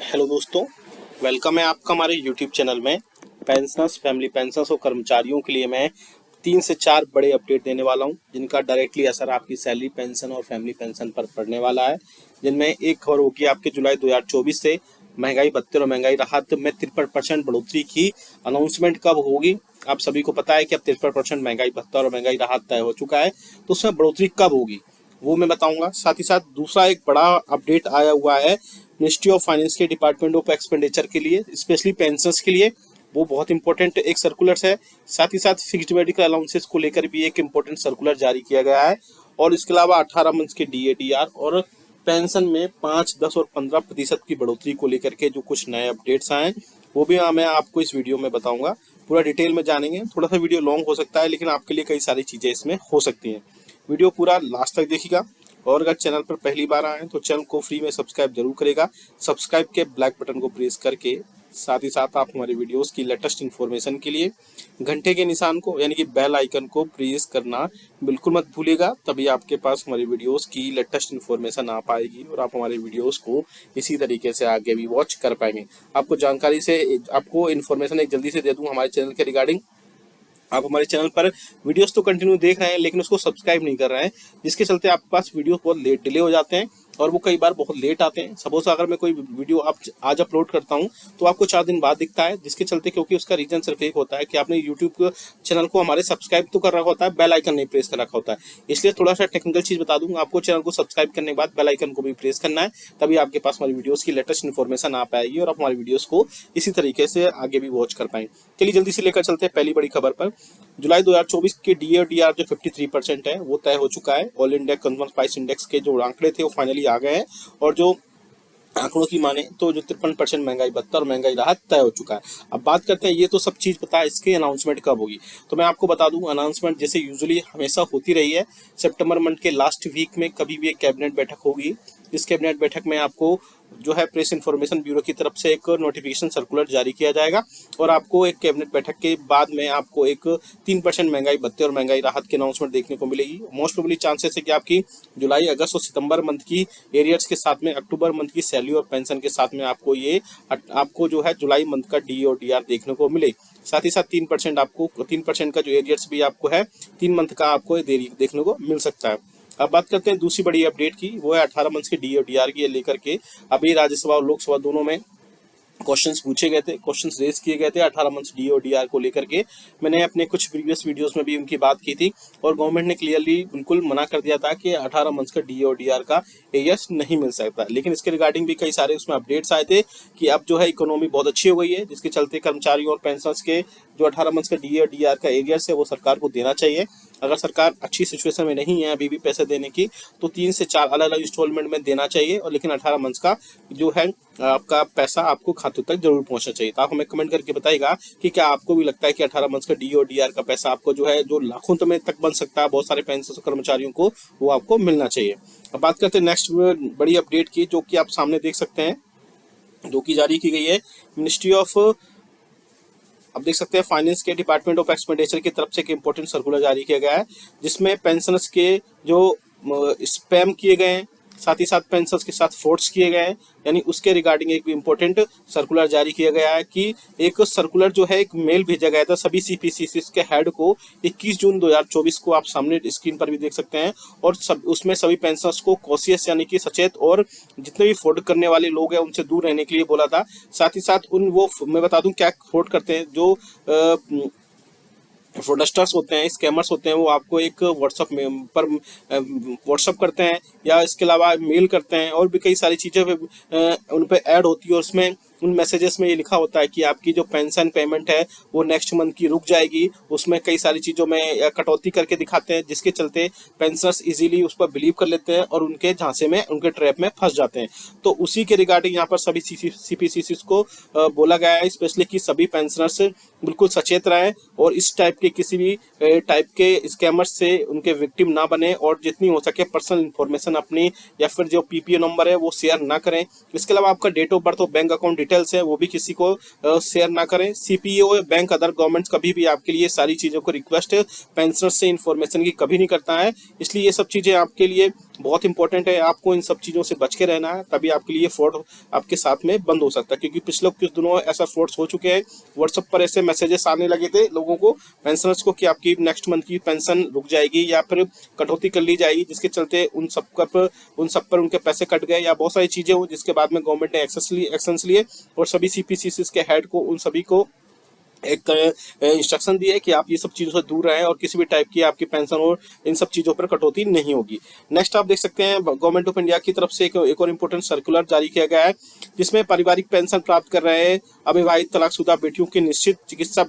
Hello दोस्तों, welcome है आपका हमारे यूट्यूब चैनल में। पेंशनर्स, फैमिली पेंशनर्स और कर्मचारियों के लिए मैं 3 से 4 बड़े अपडेट देने वाला हूं, जिनका डायरेक्टली असर आपकी सैलरी पेंशन और फैमिली पेंशन पर पड़ने वाला है। जिनमें एक खबर होगी आपके जुलाई 2024 से महंगाई भत्ते और महंगाई राहत में 53% बढ़ोतरी की अनाउंसमेंट कब होगी। आप सभी को पता है कि अब 53% महंगाई भत्ता और महंगाई राहत तय हो चुका है, तो उसमें बढ़ोतरी कब होगी वो मैं बताऊंगा। साथ ही साथ दूसरा एक बड़ा अपडेट आया हुआ है मिनिस्ट्री ऑफ फाइनेंस के डिपार्टमेंट ऑफ एक्सपेंडिचर के लिए, स्पेशली पेंशनर्स के लिए। वो बहुत इंपॉर्टेंट एक सर्कुलर है। साथ ही साथ फिक्स्ड मेडिकल अलाउंसेस को लेकर भी एक इंपॉर्टेंट सर्कुलर जारी किया गया है। और इसके अलावा 18 मंथ के DADR और पेंशन में 5, 10 और 15% की बढ़ोतरी को लेकर के जो कुछ नए अपडेट्स आए वो भी मैं आपको इस वीडियो में बताऊंगा। पूरा डिटेल में जानेंगे। थोड़ा सा वीडियो लॉन्ग हो सकता है, लेकिन आपके लिए कई सारी चीजें इसमें हो सकती हैं। वीडियो पूरा लास्ट तक देखिएगा। और अगर चैनल पर पहली बार आए तो चैनल को फ्री में सब्सक्राइब जरूर करेगा। सब्सक्राइब के ब्लैक बटन को प्रेस करके साथ ही साथ आप हमारे वीडियोस की लेटेस्ट इन्फॉर्मेशन के लिए घंटे के निशान को यानी कि बेल आइकन को प्रेस करना बिल्कुल मत भूलिएगा। तभी आपके पास हमारे वीडियोस की लेटेस्ट इन्फॉर्मेशन आ पाएगी और आप हमारे वीडियोस को इसी तरीके से आगे भी वॉच कर पाएंगे। आपको जानकारी से आपको इन्फॉर्मेशन एक जल्दी से दे दूं हमारे चैनल के रिगार्डिंग। आप हमारे चैनल पर वीडियोस तो कंटिन्यू देख रहे हैं, लेकिन उसको सब्सक्राइब नहीं कर रहे हैं, जिसके चलते आपके पास वीडियो बहुत लेट डिले हो जाते हैं और वो कई बार बहुत लेट आते हैं। सपोज अगर मैं कोई वीडियो आज अपलोड करता हूं तो आपको 4 दिन बाद दिखता है, जिसके चलते क्योंकि उसका रीजन सिर्फ एक होता है कि आपने यूट्यूब चैनल को हमारे सब्सक्राइब तो कर रखा होता है, बेल आइकन नहीं प्रेस कर रखा होता है। इसलिए थोड़ा सा टेक्निकल चीज बता दूंगा आपको, चैनल को सब्सक्राइब करने के बाद बेल आइकन को भी प्रेस करना है, तभी आपके पास हमारी वीडियोस की लेटेस्ट इन्फॉर्मेशन आ पाएगी और आप हमारी वीडियोस को इसी तरीके से आगे भी वॉच कर पाएंगे। चलिए जल्दी से लेकर चलते हैं पहली बड़ी खबर पर। जुलाई 2024 के DADR जो 53% है वो तय हो चुका है। All India consumer price index के जो आंकड़े थे वो फाइनली आ गए हैं और जो आंकड़ों की माने तो जो 53% महंगाई भत्ता और महंगाई राहत तय हो चुका है। अब बात करते हैं, ये तो सब चीज पता है, इसकी अनाउंसमेंट कब होगी। तो मैं आपको बता दूं, अनाउंसमेंट जैसे यूजुअली हमेशा होती रही है, सितंबर मंथ के लास्ट वीक में कभी भी एक कैबिनेट बैठक होगी। इस कैबिनेट बैठक में आपको जो है प्रेस इन्फॉर्मेशन ब्यूरो की तरफ से एक नोटिफिकेशन सर्कुलर जारी किया जाएगा और आपको एक कैबिनेट बैठक के बाद में आपको एक 3% महंगाई भत्ते और महंगाई राहत की अनाउंसमेंट देखने को मिलेगी। मोस्ट प्रोबेबली चांसेस है कि आपकी जुलाई, अगस्त और सितंबर मंथ की एरियर्स के साथ में अक्टूबर मंथ की सैलरी और पेंशन के साथ में आपको जो है जुलाई मंथ का DADR देखने को मिले। साथ ही साथ 3% का जो एरियर्स भी आपको है 3 मंथ का आपको देखने को मिल सकता है। अब बात करते हैं दूसरी बड़ी अपडेट की, वो है 18 मंथ के DADR की लेकर के अभी राज्यसभा और लोकसभा दोनों में क्वेश्चंस पूछे गए थे, क्वेश्चंस रेज किए गए थे 18 मंथ्स DADR को लेकर के। मैंने अपने कुछ प्रीवियस वीडियोस में भी उनकी बात की थी और गवर्नमेंट ने क्लियरली बिल्कुल मना कर दिया था कि 18 मंथ्स का DADR का एरियर्स नहीं मिल सकता। लेकिन इसके रिगार्डिंग भी कई सारे उसमें अपडेट्स आए थे कि अब जो है इकोनॉमी बहुत अच्छी हो गई है, जिसके चलते कर्मचारियों और पेंशनर्स के जो 18 मंथ्स का DADR का एरियर्स है वो सरकार को देना चाहिए। अगर सरकार अच्छी सिचुएशन में नहीं है अभी भी पैसे देने की, तो 3 से 4 अलग अलग इंस्टॉलमेंट में देना चाहिए। और लेकिन 18 मंथ्स का जो है आपका पैसा आपको खातों तक जरूर पहुंचना चाहिए। तो आप हमें कमेंट करके बताइएगा कि क्या आपको भी लगता है कि 18 मंथ्स का DADR का पैसा आपको जो है जो लाखों में तक बन सकता है बहुत सारे पेंशन कर्मचारियों को, वो आपको मिलना चाहिए। अब बात करते हैं नेक्स्ट बड़ी अपडेट की, जो कि आप सामने देख सकते हैं, जो कि जारी की गई है मिनिस्ट्री ऑफ, अब देख सकते हैं फाइनेंस के डिपार्टमेंट ऑफ एक्सपेंडिचर की तरफ से एक इंपॉर्टेंट सर्कुलर जारी किया गया है, जिसमें पेंशनर्स के जो स्पैम किए गए हैं, साथ ही साथ पेंशनर्स के साथ फ्रॉड्स किए गए हैं, यानी उसके रिगार्डिंग एक इंपॉर्टेंट सर्कुलर जारी किया गया है कि एक सर्कुलर जो है एक मेल भेजा गया था सभी CPCC के हेड को 21 जून 2024 को, आप सामने स्क्रीन पर भी देख सकते हैं। और उसमें सभी पेंशनर्स को कॉशियस यानी कि सचेत और जितने भी फ्रॉड करने वाले लोग हैं उनसे दूर रहने के लिए बोला था। साथ ही साथ मैं बता दूं क्या फ्रॉड करते हैं, जो फ्रॉडस्टर्स होते हैं, स्कैमर्स होते हैं, वो आपको एक व्हाट्सअप में पर व्हाट्सअप करते हैं या इसके अलावा मेल करते हैं और भी कई सारी चीज़ें उन पर ऐड होती है और उसमें उन मैसेजेस में ये लिखा होता है कि आपकी जो पेंशन पेमेंट है वो नेक्स्ट मंथ की रुक जाएगी। उसमें कई सारी चीज़ों में कटौती करके दिखाते हैं, जिसके चलते पेंशनर्स इजीली उस पर बिलीव कर लेते हैं और उनके झांसे में, उनके ट्रैप में फंस जाते हैं। तो उसी के रिगार्डिंग यहाँ पर सभी CPCC को बोला गया है स्पेशली कि सभी पेंशनर्स बिल्कुल सचेत रहें और इस टाइप के किसी भी टाइप के स्कैमर्स से उनके विक्टिम ना बने, और जितनी हो सके पर्सनल इन्फॉर्मेशन अपनी या फिर जो पीपीओ नंबर है वो शेयर ना करें। इसके अलावा आपका डेट ऑफ बर्थ और बैंक अकाउंट डिटेल्स है वो भी किसी को शेयर ना करें। सीपीओ, बैंक, अदर गवर्नमेंट कभी भी आपके लिए सारी चीज़ों को रिक्वेस्ट पेंशनर से इन्फॉर्मेशन की कभी नहीं करता है, इसलिए ये सब चीज़ें आपके लिए बहुत इंपॉर्टेंट है। आपको इन सब चीज़ों से बच के रहना है, तभी आपके लिए फ्रॉड आपके साथ में बंद हो सकता है। क्योंकि पिछले कुछ दिनों ऐसा फ्रॉड्स हो चुके हैं, व्हाट्सएप पर ऐसे मैसेजेस आने लगे थे लोगों को, पेंशनर्स को, कि आपकी नेक्स्ट मंथ की पेंशन रुक जाएगी या फिर कटौती कर ली जाएगी, जिसके चलते उन सब पर उनके पैसे कट गए या बहुत सारी चीज़ें हुई, जिसके बाद में गवर्नमेंट ने एक्शंस लिए और सभी सीपीसीसी के हेड को, उन सभी को एक इंस्ट्रक्शन दिए कि आप ये सब चीज़ों से दूर रहें और किसी भी टाइप की आपकी पेंशन और इन सब चीज़ों पर कटौती नहीं होगी। नेक्स्ट आप देख सकते हैं गवर्नमेंट ऑफ इंडिया की तरफ से एक और इम्पोर्टेंट सर्कुलर जारी किया गया है, जिसमें पारिवारिक पेंशन प्राप्त कर रहे अविवाहित तलाकशुदा बेटियों की निश्चित चिकित्सा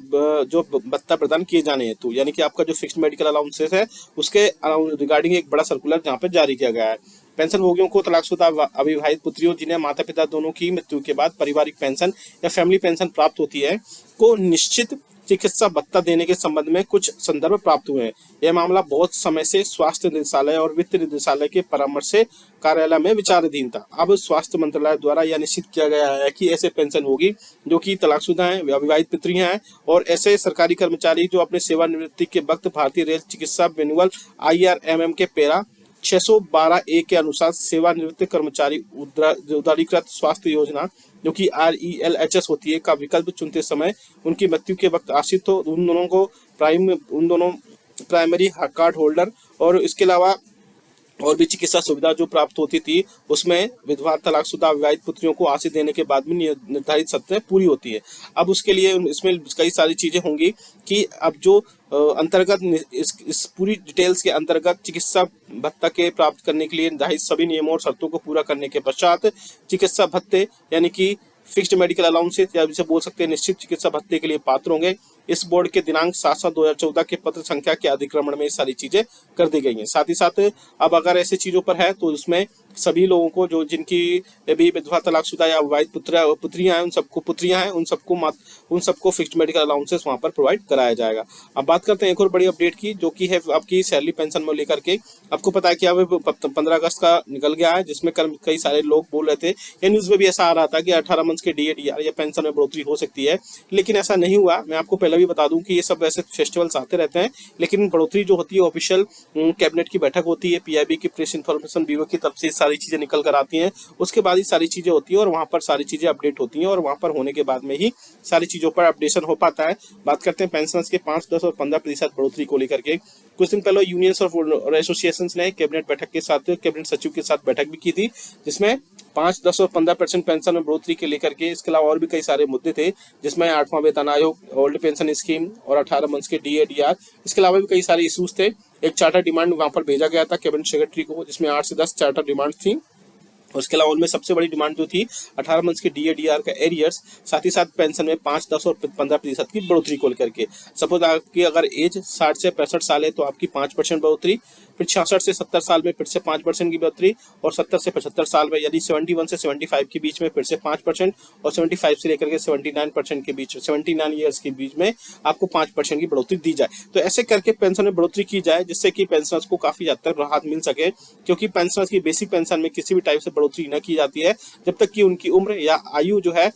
जो भत्ता प्रदान किए जाने हेतु, यानी कि आपका जो फिक्स्ड मेडिकल अलाउंसेस है उसके रिगार्डिंग एक बड़ा सर्कुलर यहाँ पे जारी किया गया है। पेंशन भोगियों को तलाकशुदा अविवाहित पुत्रियों जिन्हें माता पिता दोनों की मृत्यु के बाद पारिवारिक पेंशन या फैमिली पेंशन प्राप्त होती है को निश्चित चिकित्सा भत्ता देने के संबंध में कुछ संदर्भ प्राप्त हुए हैं। यह मामला बहुत समय से स्वास्थ्य निदेशालय और वित्त निदेशालय के परामर्श से कार्यालय में विचाराधीन था। अब स्वास्थ्य मंत्रालय द्वारा यह निश्चित किया गया है कि ऐसे पेंशन होगी जो कि तलाकशुदा हैं, अविवाहित पुत्रियां हैं और ऐसे सरकारी कर्मचारी जो अपने सेवानिवृत्ति के वक्त भारतीय रेल चिकित्सा मैनुअल IRMM के पैरा 612A के अनुसार सेवानिवृत्त कर्मचारी उदारीकृत स्वास्थ्य योजना जो कि RELHS होती है का विकल्प चुनते समय उनकी मृत्यु के वक्त आश्रित हो, उन दोनों प्राइमरी कार्ड होल्डर और इसके अलावा और भी चिकित्सा सुविधा जो प्राप्त होती थी उसमें विधवा तलाकशुदा अविवाहित पुत्रियों को आश्रित देने के बाद भी निर्धारित शर्तें पूरी होती है। अब उसके लिए इसमें कई सारी चीजें होंगी कि अब जो अंतर्गत इस पूरी डिटेल्स के अंतर्गत चिकित्सा भत्ता के प्राप्त करने के लिए निर्धारित सभी नियमों और शर्तों को पूरा करने के पश्चात चिकित्सा भत्ते यानी कि फिक्स्ड मेडिकल अलाउंसेस या जिसे बोल सकते हैं निश्चित चिकित्सा भत्ते के लिए पात्र होंगे। इस बोर्ड के दिनांक 7/7/2014 के पत्र संख्या के अधिक्रमण में सारी चीजें कर दी गई हैं। साथ ही साथ अब अगर ऐसी चीजों पर है तो उसमें सभी लोगों को जो जिनकी भी विधवा तलाकशुदा या अविवाहित पुत्रियां हैं उन सबको फिक्स्ड मेडिकल अलाउंसेस वहां पर प्रोवाइड कराया जाएगा। अब बात करते हैं एक और बड़ी अपडेट की, जो कि है आपकी सैलरी पेंशन में लेकर के। आपको पता है कि अब 15 अगस्त का निकल गया है, जिसमें कई सारे लोग बोल रहे थे या न्यूज में भी ऐसा आ रहा था कि 18 मंथ के DADR या पेंशन में बढ़ोतरी हो सकती है, लेकिन ऐसा नहीं हुआ। मैं आपको पहले भी बता दूं कि ये सब वैसे फेस्टिवल्स आते रहते हैं, लेकिन बढ़ोतरी जो होती है ऑफिशियल कैबिनेट की बैठक होती है, PIB की प्रेस इन्फॉर्मेशन ब्यूरो की तरफ से सारी चीजें निकल कर आती हैं, उसके बाद ही सारी चीजें होती है और वहां पर सारी चीजें अपडेट होती हैं और वहां पर होने के बाद में ही सारी चीजों पर अपडेशन हो पाता है। बात करते हैं पेंशन के 5, 10 और 15% बढ़ोतरी को लेकर के। कुछ दिन पहले यूनियंस और एसोसिएशंस ने कैबिनेट बैठक के साथ कैबिनेट सचिव के साथ बैठक भी की थी, जिसमें 5, 10 और 15% पेंशन में बढ़ोतरी के लेकर के इसके अलावा और भी कई सारे मुद्दे थे, जिसमें 8वां वेतन आयोग, ओल्ड पेंशन स्कीम और 18 मंथ्स के DADR, इसके अलावा भी कई सारे इशूज थे। एक चार्टर डिमांड वहां पर भेजा गया था कैबिनेट सेक्रेटरी को, जिसमें 8 से 10 चार्टर डिमांड थी। उसके अलावा उनमें सबसे बड़ी डिमांड जो थी 18 मंथ्स के DADR का एरियर्स, साथ ही साथ पेंशन में 5, 10 और 15% की बढ़ोतरी को लेकर के। सपोज आपकी अगर एज 60 से 65 साल है तो आपकी 5% बढ़ोतरी, फिर 66 से 70 साल में फिर से 5% की बढ़ोतरी, और 70 से 75 साल में यानी 71 से 75 के बीच में फिर से 5%, और 75 से लेकर के 79% के बीच 79 ईयर्स के बीच में आपको 5% की बढ़ोतरी दी जाए। तो ऐसे करके पेंशन में बढ़ोतरी की जाए, जिससे कि पेंशनर्स को काफी हद तक राहत मिल सके, क्योंकि पेंशनर्स की बेसिक पेंशन में किसी भी टाइप से बढ़ोतरी न की जाती है जब तक कि उनकी उम्र या आयु जो है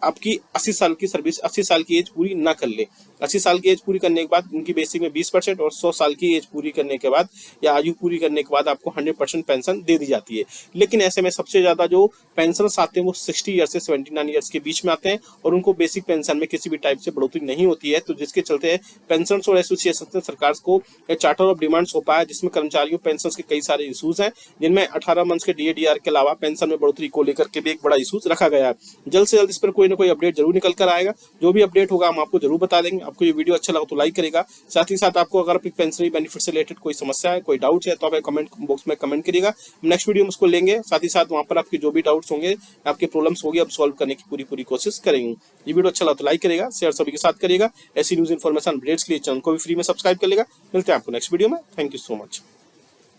आपकी 80 साल की सर्विस, 80 साल की एज पूरी ना कर ले। 80 साल की एज पूरी करने के बाद उनकी बेसिक में 20% और 100 साल की एज पूरी करने के बाद या आयु पूरी करने के बाद आपको 100% पेंशन दे दी जाती है। लेकिन ऐसे में सबसे ज्यादा जो पेंशनर्स आते हैं वो 60 ईयर्स से 79 ईयर्स के बीच में आते हैं और उनको बेसिक पेंशन में किसी भी टाइप से बढ़ोतरी नहीं होती है। तो जिसके चलते पेंशनर्स और एसोसिएशन ने सरकार को चार्टर ऑफ डिमांड सौंपा है, जिसमें कर्मचारियों पेंशन के कई सारे इशूज हैं, जिनमें 18 मंथ्स के DADR के अलावा पेंशन में बढ़ोतरी को लेकर के भी एक बड़ा इशूज रखा गया है। जल्द से जल्द इस पर कोई ना कोई अपडेट जरूर निकल कर आएगा। जो भी अपडेट होगा हम आपको जरूर बता देंगे। आपको ये वीडियो अच्छा लगा तो लाइक करेगा, साथ ही साथ आपको अगर पेंशनरी बेनिफिट से रिलेटेड कोई समस्या है, कोई डाउट है तो आप कमेंट बॉक्स में कमेंट करिएगा। नेक्स्ट वीडियो में उसको लेंगे, साथ ही साथ वहां पर आपके जो भी डाउट्स होंगे, आपके प्रॉब्लम्स होंगे, अब सॉल्व करने की पूरी कोशिश करेंगे। ये वीडियो अच्छा लगा तो लाइक करेगा, शेयर सभी के साथ करिएगा। ऐसी न्यूज इन्फॉर्मेशन अपडेट्स के लिए चैनल को भी फ्री में सब्सक्राइब कर लेगा। मिलते हैं आपको नेक्स्ट वीडियो में। Thank you so much.